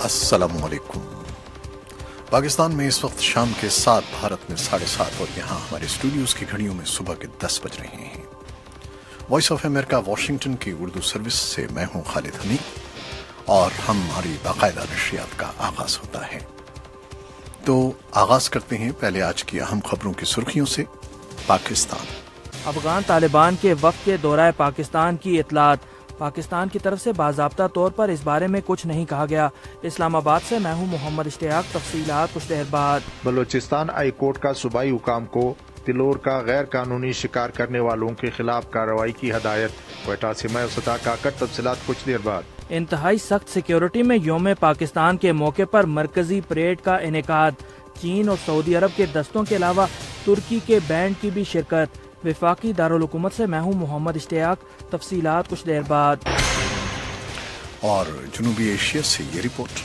अस्सलामु अलैकुम। पाकिस्तान में इस वक्त शाम के 7, भारत में 7:30 और यहाँ हमारे स्टूडियोज़ की घड़ियों में सुबह के 10 बज रहे हैं। वॉइस ऑफ अमेरिका वाशिंगटन की उर्दू सर्विस से मैं हूँ खालिद हमीद और हमारी बाकायदा नशरियात का आगाज़ होता है। तो आगाज़ करते हैं पहले आज की अहम खबरों की सुर्खियों से। पाकिस्तान अफगान तालिबान के वक्त के दौराए पाकिस्तान की इतलात। पाकिस्तान की तरफ से बाज़ाब्ता तौर पर इस बारे में कुछ नहीं कहा गया। इस्लामाबाद से मैं हूँ मोहम्मद इश्तियाक। तफसीलात कुछ देर बाद। बलोचिस्तान हाई कोर्ट का सूबाई हुकाम को तिलोर का गैर कानूनी शिकार करने वालों के खिलाफ कार्रवाई की हदायत। क्वेटा से मैं सतह का तफसीलात कुछ देर बाद। इंतहाई सख्त सिक्योरिटी में यौम पाकिस्तान के मौके पर मरकजी परेड का इनेकाद। चीन और सऊदी अरब के दस्तों के अलावा तुर्की के बैंड की भी शिरकत। वफाकी दारुल हुकूमत से मैं हूँ मोहम्मद इश्तियाक। तफसीलात कुछ देर बाद। और जनूबी एशिया से ये रिपोर्ट।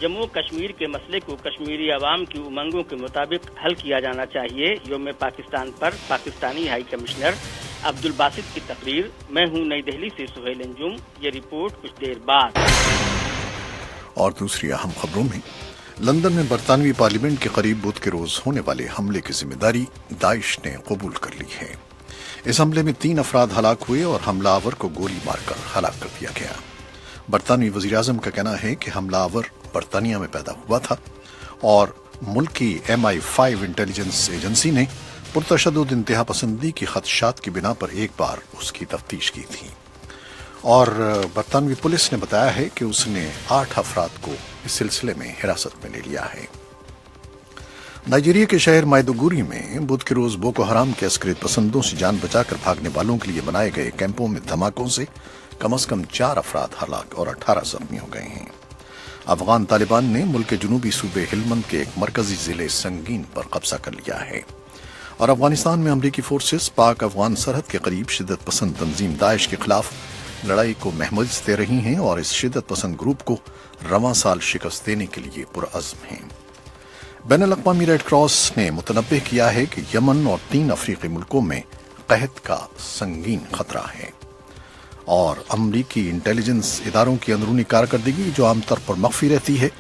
जम्मू कश्मीर के मसले को कश्मीरी अवाम की उमंगों के मुताबिक हल किया जाना चाहिए। यौम पाकिस्तान पर पाकिस्तानी हाई कमिश्नर अब्दुल बासित की तकरीर। मैं हूँ नई दिल्ली से सुहेल अंजुम। ये रिपोर्ट कुछ देर बाद। और दूसरी अहम खबरों में, लंदन में बरतानवी पार्लियामेंट के करीब बुध के रोज होने वाले हमले की जिम्मेदारी दाइश ने कबूल कर ली है। इस हमले में 3 अफराद हलाक हुए और हमलावर को गोली मारकर हलाक कर दिया गया। बरतानवी वज़ीर-ए-आज़म का कहना है कि हमलावर बरतानिया में पैदा हुआ था और मुल्क की MI5 इंटेलिजेंस एजेंसी ने पुरतशद्दुद इंतहा पसंदी की खदशात की बिना पर एक बार उसकी तफ्तीश की थी। और बरतानवी पुलिस ने बताया है कि उसने 8 अफराद को इस सिलसिले में हिरासत में ले लिया है। नाइजीरिया के शहर माइदुगुरी में बुध के रोज बोको हराम के अस्करियत पसंदों से जान बचाकर भागने वालों के लिए बनाए गए कैंपों में धमाकों से कम से कम 4 अफराद हलाक और 18 जख्मी हो गए हैं। अफगान तालिबान ने मुल्क के जुनूबी सूबे हिलमंद के एक मरकजी जिले संगीन पर कब्जा कर लिया है और अफगानिस्तान में अमरीकी फोर्सेस पाक अफगान सरहद के करीब शिद्दत पसंद तंजीम दाइश के खिलाफ लड़ाई को महमूज दे रही हैं और इस शिद्दत पसंद ग्रुप को रवां साल शिकस्त देने के लिए पुरअज़्म हैं। बैनुल-अक़वामी रेड क्रॉस ने मुतनब्बे किया है कि यमन और 3 अफ्रीकी मुल्कों में कहत का संगीन खतरा है और अमरीकी इंटेलिजेंस इदारों की अंदरूनी कारकर्दगी जो आमतौर पर मख्फी रहती है,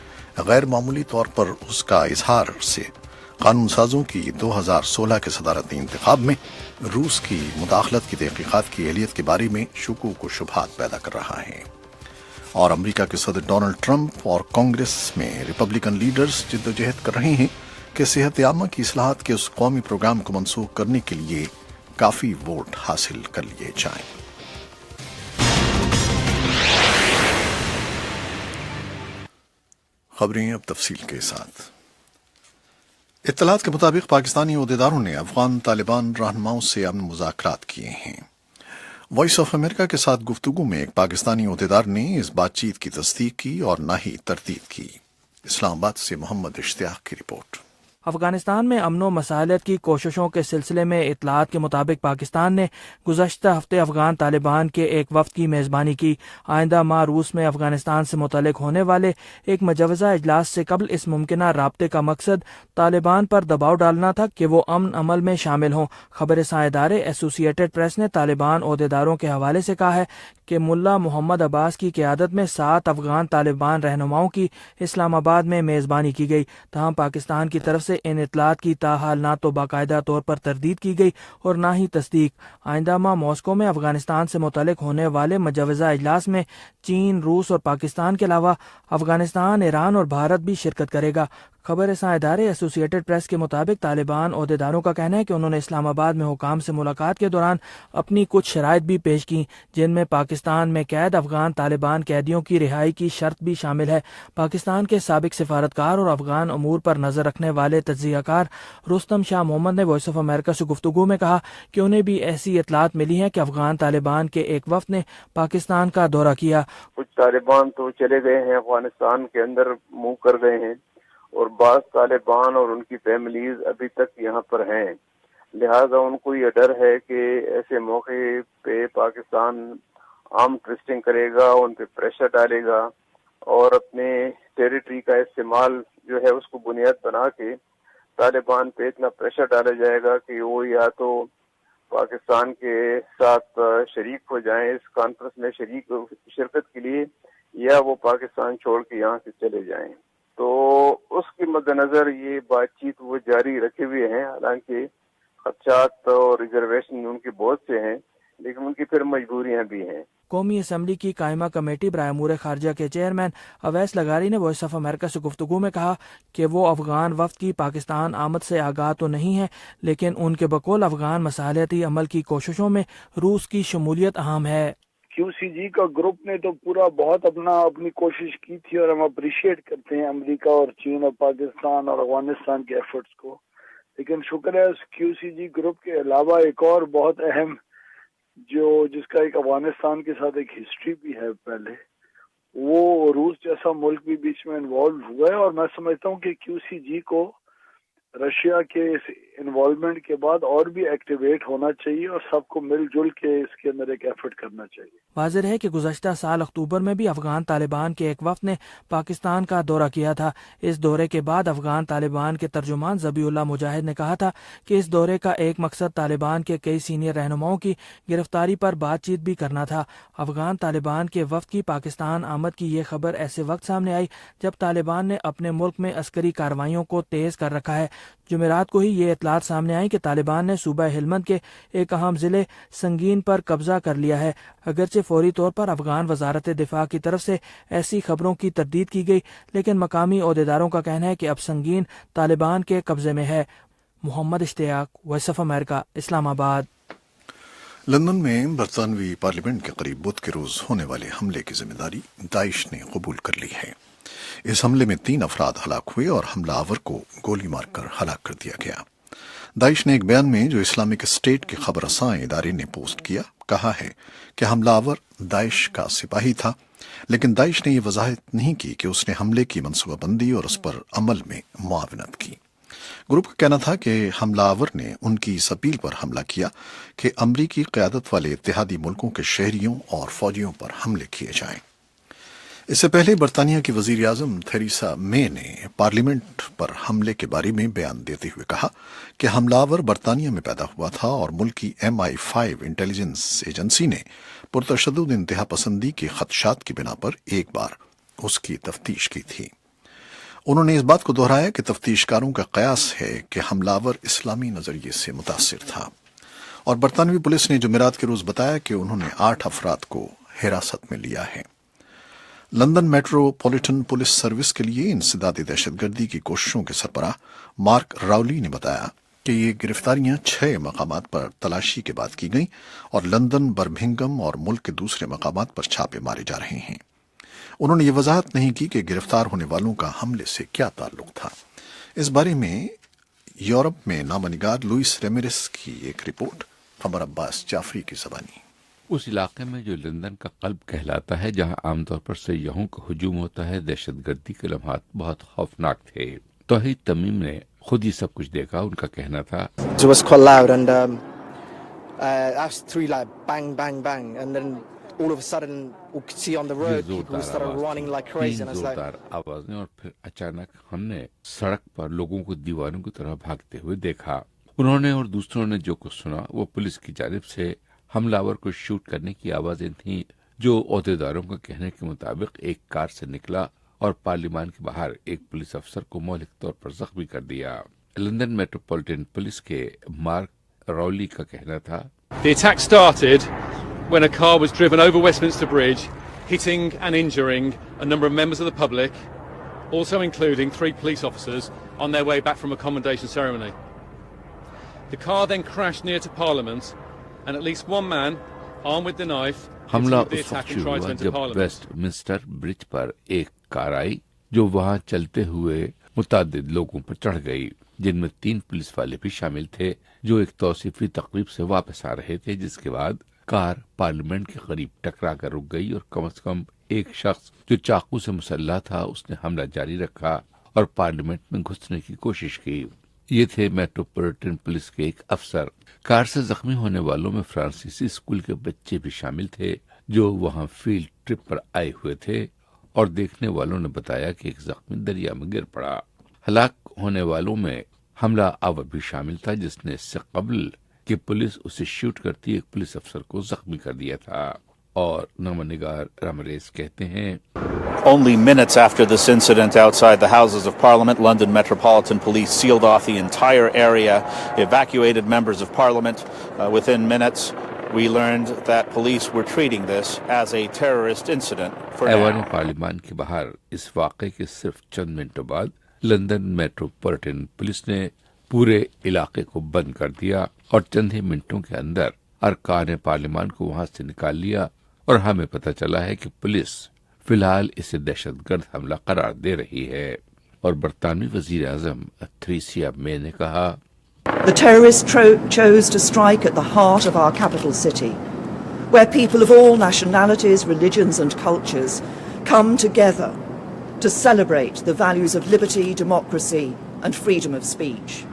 गैर मामूली तौर पर उसका इजहार से कानून साजों की 2016 के सदारती इंतखाब में रूस की मुदाखलत की तहकीकात की एहलियत के बारे में शुकूक व शुबहात पैदा कर रहा है। और अमेरिका के सदर डोनाल्ड ट्रंप और कांग्रेस में रिपब्लिकन लीडर्स जिद्दोजहद कर रहे हैं कि सेहत आमा की इस्लाहात के उस कौमी प्रोग्राम को मनसूख करने के लिए काफी वोट हासिल कर लिए जाएं। खबरें अब तफसील के साथ। इत्तलात के मुताबिक पाकिस्तानी ओहदेदारों ने अफगान तालिबान रहनुमाओं से अमन मुज़ाकरात किए हैं। वॉइस ऑफ अमेरिका के साथ गुफ्तगू में एक पाकिस्तानी ओहदेदार ने इस बातचीत की तस्दीक की और न ही तरदीद की। इस्लामाबाद से मोहम्मद इश्तियाक की रिपोर्ट। अफगानिस्तान में अमन व मसालत की कोशिशों के सिलसिले में इत्तलात के मुताबिक पाकिस्तान ने गुज़श्ता हफ्ते अफगान तालिबान के एक वफ्द की मेज़बानी की। आइंदा माह रूस में अफगानिस्तान से मुतल्लिक होने वाले एक मुजव्वज़ा इजलास से कबल इस मुमकिना राब्ते का मकसद तालिबान पर दबाव डालना था कि वो अमन अमल में शामिल हों। खबर-ए-रसां इदारे एसोसिएटेड प्रेस ने तालिबान ओहदेदारों के हवाले से कहा है कि मुल्ला मोहम्मद अब्बास की क़यादत में 7 अफगान तालिबान रहनुमाओं की इस्लामाबाद में मेज़बानी की गई। तहम पाकिस्तान की तरफ से इन इत्तलात की ताहाल ना तो बाकायदा तौर पर तरदीद की गई और ना ही तस्दीक। आइंदा माह मॉस्को में अफगानिस्तान से मुतल्लिक होने वाले मुजव्वज़ा इजलास में चीन, रूस और पाकिस्तान के अलावा अफगानिस्तान, ईरान और भारत भी शिरकत करेगा। खबर-ए-रसां इदारे एसोसिएटेड प्रेस के मुताबिक तालिबान ओहदेदारों का कहना है कि उन्होंने इस्लामाबाद में हुकाम से मुलाकात के दौरान अपनी कुछ शराइत भी पेश की, जिनमें पाकिस्तान में कैद अफगान तालिबान कैदियों की रिहाई की शर्त भी शामिल है। पाकिस्तान के साबिक सिफारतकार और अफगान अमूर पर नजर रखने वाले तज्ज़ियाकार रुस्तम शाह मोहम्मद ने वॉइस ऑफ अमेरिका से गुफ्तगू में कहा कि उन्हें भी ऐसी इत्तलात मिली हैं कि अफगान तालिबान के एक वफ्द ने पाकिस्तान का दौरा किया। कुछ तालिबान तो चले गए हैं, अफगानिस्तान के अंदर मूव कर गए हैं और बाज़ तालिबान और उनकी फैमिलीज अभी तक यहाँ पर हैं। लिहाजा उनको ये डर है कि ऐसे मौके पे पाकिस्तान आर्म ट्विस्टिंग करेगा, उन पे प्रेशर डालेगा और अपने टेरिटरी का इस्तेमाल जो है उसको बुनियाद बना के तालिबान पे इतना प्रेशर डाला जाएगा कि वो या तो पाकिस्तान के साथ शरीक हो जाएं, इस कॉन्फ्रेंस में शिरकत के लिए, یا وہ پاکستان چھوڑ کے یہاں سے چلے جائیں. تو اس کے مد نظر یہ بات چیت وہ جاری رکھے ہوئے ہیں. حالانکہ خدشات اور ریزرویشن ان کے بہت سے ہیں، لیکن ان کی پھر مجبوریاں بھی ہیں. قومی اسمبلی کی قائمہ کمیٹی برائے امور خارجہ کے چیئرمین اویس لغاری نے وائس آف امریکہ سے گفتگو میں کہا کہ وہ افغان وفد کی پاکستان آمد سے آگاہ تو نہیں ہے، لیکن ان کے بقول افغان مصالحتی عمل کی کوششوں میں روس کی شمولیت اہم ہے. کیو سی جی کا گروپ نے تو پورا بہت اپنی کوشش کی تھی، اور ہم اپریشیٹ کرتے ہیں امریکہ اور چین اور پاکستان اور افغانستان کے ایفرٹس کو. لیکن شکر ہے اس کیو سی جی گروپ کے علاوہ ایک اور بہت اہم جس کا ایک افغانستان کے ساتھ ایک ہسٹری بھی ہے پہلے، وہ روس جیسا ملک بھی بیچ میں انوالو ہوا ہے. اور میں سمجھتا ہوں کہ کیو سی جی کو رشیا کے اس انوالومنٹ کے بعد اور بھی ایکٹیویٹ ہونا چاہیے، اور سب کو مل جل کے اس کے اندر ایک ایفرٹ کرنا چاہیے. واضح ہے کہ گزشتہ سال اکتوبر میں بھی افغان طالبان کے ایک وفد نے پاکستان کا دورہ کیا تھا. اس دورے کے بعد افغان طالبان کے ترجمان ذبیح اللہ مجاہد نے کہا تھا کہ اس دورے کا ایک مقصد طالبان کے کئی سینئر رہنماؤں کی گرفتاری پر بات چیت بھی کرنا تھا. افغان طالبان کے وفد کی پاکستان آمد کی یہ خبر ایسے وقت سامنے آئی جب طالبان نے اپنے ملک میں عسکری کارروائیوں کو تیز کر رکھا ہے. جمعرات کو ہی یہ اطلاعات سامنے آئی کہ طالبان نے صوبہ ہلمند کے ایک اہم ضلع سنگین پر قبضہ کر لیا ہے. اگرچہ فوری طور پر افغان وزارت دفاع کی طرف سے ایسی خبروں کی تردید کی گئی، لیکن مقامی عہدیداروں کا کہنا ہے کہ اب سنگین طالبان کے قبضے میں ہے. محمد اشتیاق، وائس آف امریکہ، اسلام آباد. لندن میں برطانوی پارلیمنٹ کے قریب بدھ کے روز ہونے والے حملے کی ذمہ داری داعش نے قبول کر لی ہے. اس حملے میں 3 افراد ہلاک ہوئے اور حملہ آور کو گولی مار کر ہلاک کر دیا گیا. داعش نے ایک بیان میں جو اسلامک اسٹیٹ کے خبر رساں ادارے نے پوسٹ کیا کہا ہے کہ حملہ آور داعش کا سپاہی تھا، لیکن داعش نے یہ وضاحت نہیں کی کہ اس نے حملے کی منصوبہ بندی اور اس پر عمل میں معاونت کی. گروپ کا کہنا تھا کہ حملہ آور نے ان کی اس اپیل پر حملہ کیا کہ امریکی قیادت والے اتحادی ملکوں کے شہریوں اور فوجیوں پر حملے کیے جائیں. اس سے پہلے برطانیہ کی وزیر اعظم تھریسا مے نے پارلیمنٹ پر حملے کے بارے میں بیان دیتے ہوئے کہا کہ حملہ آور برطانیہ میں پیدا ہوا تھا اور ملکی MI5 انٹیلیجنس ایجنسی نے پرتشدد انتہا پسندی کے خدشات کی بنا پر ایک بار اس کی تفتیش کی تھی. انہوں نے اس بات کو دہرایا کہ تفتیش کاروں کا قیاس ہے کہ حملہ آور اسلامی نظریے سے متاثر تھا. اور برطانوی پولیس نے جمعرات کے روز بتایا کہ انہوں نے 8 افراد کو حراست میں لیا ہے. لندن میٹروپولیٹن پولیس سروس کے لیے انسدادی دہشت گردی کی کوششوں کے سربراہ مارک راولی نے بتایا کہ یہ گرفتاریاں 6 مقامات پر تلاشی کے بعد کی گئیں اور لندن، برمنگھم اور ملک کے دوسرے مقامات پر چھاپے مارے جا رہے ہیں. انہوں نے یہ وضاحت نہیں کی کہ گرفتار ہونے والوں کا حملے سے کیا تعلق تھا. اس بارے میں یورپ میں نامہ نگار لوئس ریمیرس کی ایک رپورٹ. قمر عباس جعفری کی زبانی. اس علاقے میں جو لندن کا قلب کہلاتا ہے، جہاں عام طور پر سیاحوں کا ہجوم ہوتا ہے، دہشت گردی کے لمحات بہت خوفناک تھے. توحید تمیم نے خود ہی سب کچھ دیکھا. ان کا کہنا تھا It was quite loud and that's 3 like bang bang bang and then all of a sudden we could see on the road people started running like crazy and I was like زوردار آوازیں، اور پھر اچانک ہم نے سڑک پر لوگوں کو دیواروں کی طرح بھاگتے ہوئے دیکھا. انہوں نے اور دوسروں نے جو کچھ سنا وہ پولیس کی جانب سے حملہ آور کو شوٹ کرنے کی آوازیں تھیں، جو عہدیداروں کے کہنے کے مطابق ایک کار سے نکلا اور پارلیمان کے باہر ایک پولیس افسر کو مہلک طور پر زخمی کر دیا. لندن میٹروپولیٹن پولیس کے مارک راولی کا کہنا تھا The attack started when a car was driven over Westminster Bridge, hitting and injuring a number of members of the public, also including 3 police officers on their way back from a commendation ceremony. The car then crashed near to Parliament and at least one man armed with the knife حملہ continued the اس وقت attack and شروع tried to ہوا enter جب Parliament. Waste minister برج پر ایک کار آئی جو وہاں چلتے ہوئے متعدد لوگوں پر چڑھ گئی، جن میں 3 پولیس والے بھی شامل تھے جو ایک توصیفی تقریب سے واپس آ رہے تھے، جس کے بعد کار پارلیمنٹ کے قریب ٹکرا کر رک گئی اور کم از کم ایک شخص جو چاقو سے مسلح تھا اس نے حملہ جاری رکھا اور پارلیمنٹ میں گھسنے کی کوشش کی. یہ تھے میٹروپولیٹن پولیس کے ایک افسر. کار سے زخمی ہونے والوں میں فرانسیسی اسکول کے بچے بھی شامل تھے جو وہاں فیلڈ ٹرپ پر آئے ہوئے تھے، اور دیکھنے والوں نے بتایا کہ ایک زخمی دریا میں گر پڑا. ہلاک ہونے والوں میں حملہ آور بھی شامل تھا جس نے اس سے قبل کہ پولیس اسے شوٹ کرتی ایک پولیس افسر کو زخمی کر دیا تھا. और नमनिगार रामरेज कहते हैं, Only minutes after this incident outside the Houses of Parliament, London Metropolitan Police sealed off the entire area, evacuated members of Parliament. Within minutes, we learned that police were treating this as a terrorist incident for now. ऐवान पार्लिमान के बाहर इस वाक़े के सिर्फ चंद मिनटों बाद लंदन मेट्रोपॉलिटन पुलिस ने पूरे इलाके को बंद कर दिया और चंद ही मिनटों के अंदर अरकान पार्लिमान को वहां से निकाल लिया और हमें पता चला है कि पुलिस फिलहाल इसे दहशतगर्द हमला करार दे रही है। और बरतानवी वजीर आजम थेरेसा मे ने कहा, The terrorists chose to strike at the heart of our capital city, where people of all nationalities, religions and cultures come together to celebrate the values of liberty, democracy and freedom of speech.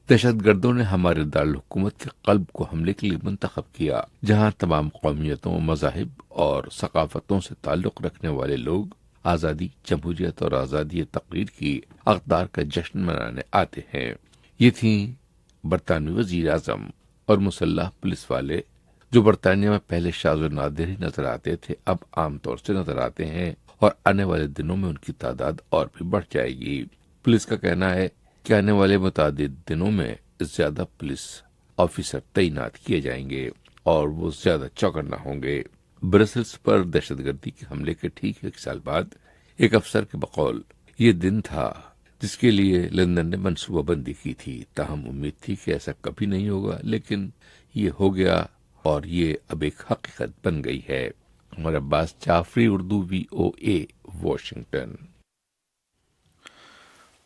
दहशतगर्दों ने हमारे दारुल हुकूमत के कल्ब को हमले के लिए मुंतखब किया, जहां तमाम कौमियतों, मज़ाहिब और सकाफतों से ताल्लुक़ रखने वाले लोग आज़ादी, जमहूरियत और आज़ादी तकरीर की अक़दार का जश्न मनाने आते हैं। ये थी बरतानवी वज़ीर आज़म और मुसल्लह पुलिस वाले जो बरतानिया में पहले शाज़ व नादिर ही नजर आते थे, अब आमतौर से नजर आते हैं और आने वाले दिनों में उनकी तादाद और भी बढ़ जाएगी। पुलिस का कहना है कि आने वाले मुतादिद दिनों में ज्यादा पुलिस ऑफिसर तैनात किए जाएंगे और वो ज्यादा चौकन्ना होंगे। ब्रसेल्स पर दहशतगर्दी के हमले के ठीक 1 साल बाद एक अफसर के बकौल ये दिन था जिसके लिए लंदन ने मनसूबाबंदी की थी। ताहम उम्मीद थी कि ऐसा कभी नहीं होगा, लेकिन ये हो गया और ये अब एक हकीकत बन गई है। और अब्बास जाफरी, उर्दू VOA, वाशिंगटन।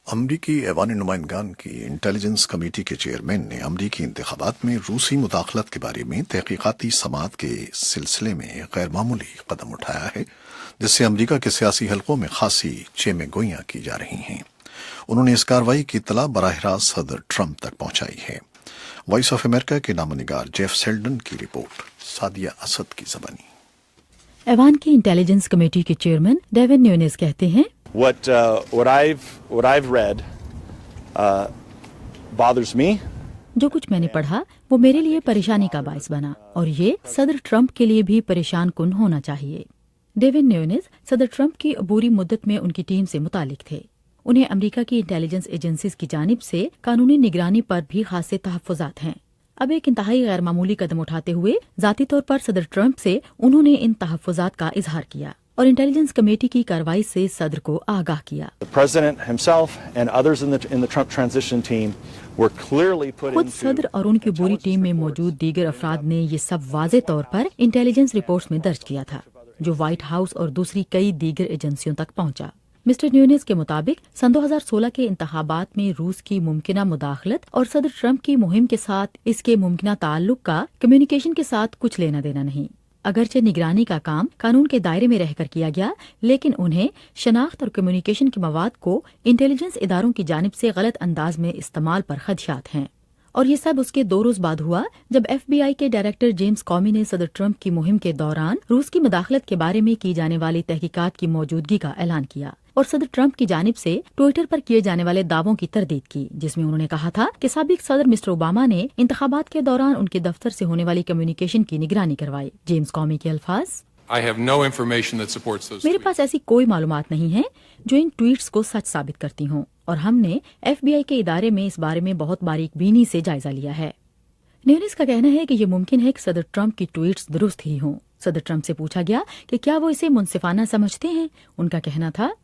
अमरीकी ऐवान नुमाइंदगान की इंटेलिजेंस कमेटी के चेयरमैन ने अमरीकी इंतखाबात में रूसी मुदाखलत के बारे में तहकीकाती समाअत के सिलसिले में गैर मामूली कदम उठाया है, जिससे अमरीका के सियासी हलकों में खासी चेमे गोइयां की जा रही हैं। उन्होंने इस कार्रवाई की इत्तला बराह रास्त सदर ट्रंप तक पहुंचाई है। वॉइस ऑफ अमेरिका के नामनिगार जेफ सेल्डन की रिपोर्ट, सादिया असद की ज़बानी। ऐवान की इंटेलिजेंस कमेटी के चेयरमैन डेविड न्यूनेस कहते हैं, What I've read bothers me. जो कुछ मैंने पढ़ा वो मेरे लिए परेशानी का बायस बना और ये सदर ट्रंप के लिए भी परेशान कुन होना चाहिए। डेविड न्यूनेस सदर ट्रंप की अबूरी मुद्दत में उनकी टीम से मुतालिक थे। उन्हें अमेरिका की इंटेलिजेंस एजेंसीज की जानिब से कानूनी निगरानी पर भी खासे तहफ़्फ़ुज़ात हैं। अब एक इंतहाई गैर मामूली कदम उठाते हुए ज़ाती तौर पर सदर ट्रंप से उन्होंने इन तहफ़्फ़ुज़ात का इजहार किया और इंटेलिजेंस कमेटी की कार्रवाई से सदर को आगाह किया। खुद सदर और उनकी पूरी टीम में मौजूद दीगर अफराद ने ये सब वाज़े तौर पर इंटेलिजेंस रिपोर्ट्स में दर्ज किया था, जो व्हाइट हाउस और दूसरी कई दीगर एजेंसियों तक पहुंचा। मिस्टर न्यूनेस के मुताबिक सन 2016 के इंतखाबात में रूस की मुमकिना मुदाखलत और सदर ट्रंप की मुहिम के साथ इसके मुमकिना ताल्लुक का कम्युनिकेशन के साथ कुछ लेना देना नहीं। अगरचे निगरानी का काम कानून के दायरे में रहकर किया गया, लेकिन उन्हें शनाख्त और कम्युनिकेशन के मवाद को इंटेलिजेंस इदारों की जानिब से गलत अंदाज में इस्तेमाल पर खदशात हैं। और ये सब उसके 2 रोज बाद हुआ जब FBI के डायरेक्टर जेम्स कॉमी ने सदर ट्रंप की मुहिम के दौरान रूस की मुदाखलत के बारे में की जाने वाली तहकीकात की मौजूदगी का ऐलान किया और सदर ट्रंप की जानिब से ट्विटर पर किए जाने वाले दावों की तरदीद की, जिसमें उन्होंने कहा था कि साबिक सदर मिस्टर ओबामा ने इंतखाबात के दौरान उनके दफ्तर से होने वाली कम्युनिकेशन की निगरानी करवाई। जेम्स कॉमी के अल्फाज, मेरे पास ऐसी कोई मालूमात नहीं है जो इन ट्वीट्स को सच साबित करती हों और हमने FBI के इदारे में इस बारे में बहुत बारीक बीनी से जायजा लिया है। न्यूनेस का कहना है कि ये मुमकिन है कि सदर ट्रंप की ट्वीट्स दुरुस्त ही हों। सदर ट्रंप से पूछा गया कि क्या वो इसे मुनसिफाना समझते हैं। उनका कहना था,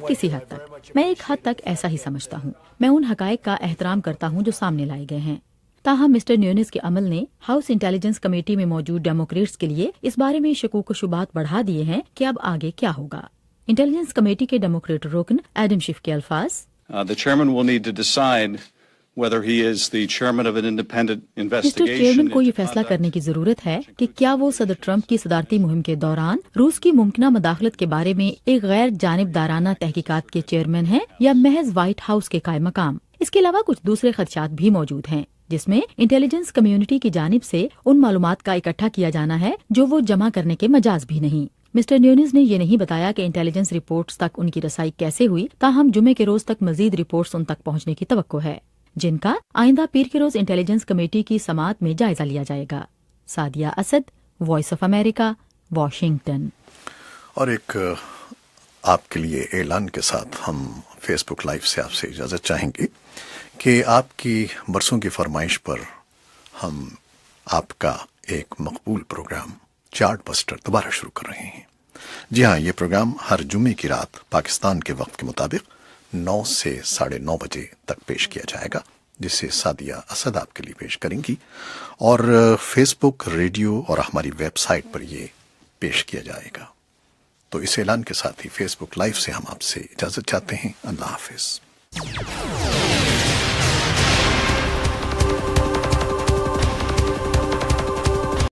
किसी हद तक, मैं एक हद तक ऐसा ही समझता हूँ। मैं उन हकायक का एहतराम करता हूँ जो सामने लाए गए हैं। ताहम मिस्टर न्यूनेस के अमल ने हाउस इंटेलिजेंस कमेटी में मौजूद डेमोक्रेट्स के लिए इस बारे में शकूक शुबात बढ़ा दिए हैं कि अब आगे क्या होगा। इंटेलिजेंस कमेटी के डेमोक्रेट रुकन एडम शिफ के अल्फाज, मिस्टर चेयरमैन को ये फैसला करने की जरूरत है कि क्या वो सदर ट्रंप की सदारती मुहिम के दौरान रूस की मुमकिना मुदाखलत के बारे में एक गैर जानिबदाराना तहकीकात के चेयरमैन हैं या महज व्हाइट हाउस के कायम मकाम। इसके अलावा कुछ दूसरे खदशात भी मौजूद हैं, जिसमें इंटेलिजेंस कम्युनिटी की जानिब से उन मालूमात का इकट्ठा किया जाना है जो वो जमा करने के मजाज भी नहीं। मिस्टर न्यूनेस ने ये नहीं बताया कि इंटेलिजेंस रिपोर्ट्स तक उनकी रसाई कैसे हुई, ताहम जुमे के रोज तक मजीद रिपोर्ट्स उन तक पहुंचने की तवक्को है, जिनका आइंदा पीर के रोज इंटेलिजेंस कमेटी की समाअत में जायजा लिया जाएगा। Sadia Asad, voice of America, Washington. और एक आपके लिए ऐलान के साथ हम फेसबुक लाइव से आपसे इजाज़त चाहेंगे कि आपकी बरसों की फरमाइश पर हम आपका एक मकबूल प्रोग्राम चार्ट बस्टर दोबारा शुरू कर रहे हैं। जी हाँ, ये प्रोग्राम हर जुम्मे की रात पाकिस्तान के वक्त के मुताबिक 9 से 9:30 बजे तक पेश किया जाएगा, जिसे सादिया असद आपके लिए पेश करेंगी और फेसबुक, रेडियो और हमारी वेबसाइट पर ये पेश किया जाएगा। तो इस ऐलान के साथ ही फेसबुक लाइव से हम आपसे इजाज़त चाहते हैं। अल्लाह हाफिज।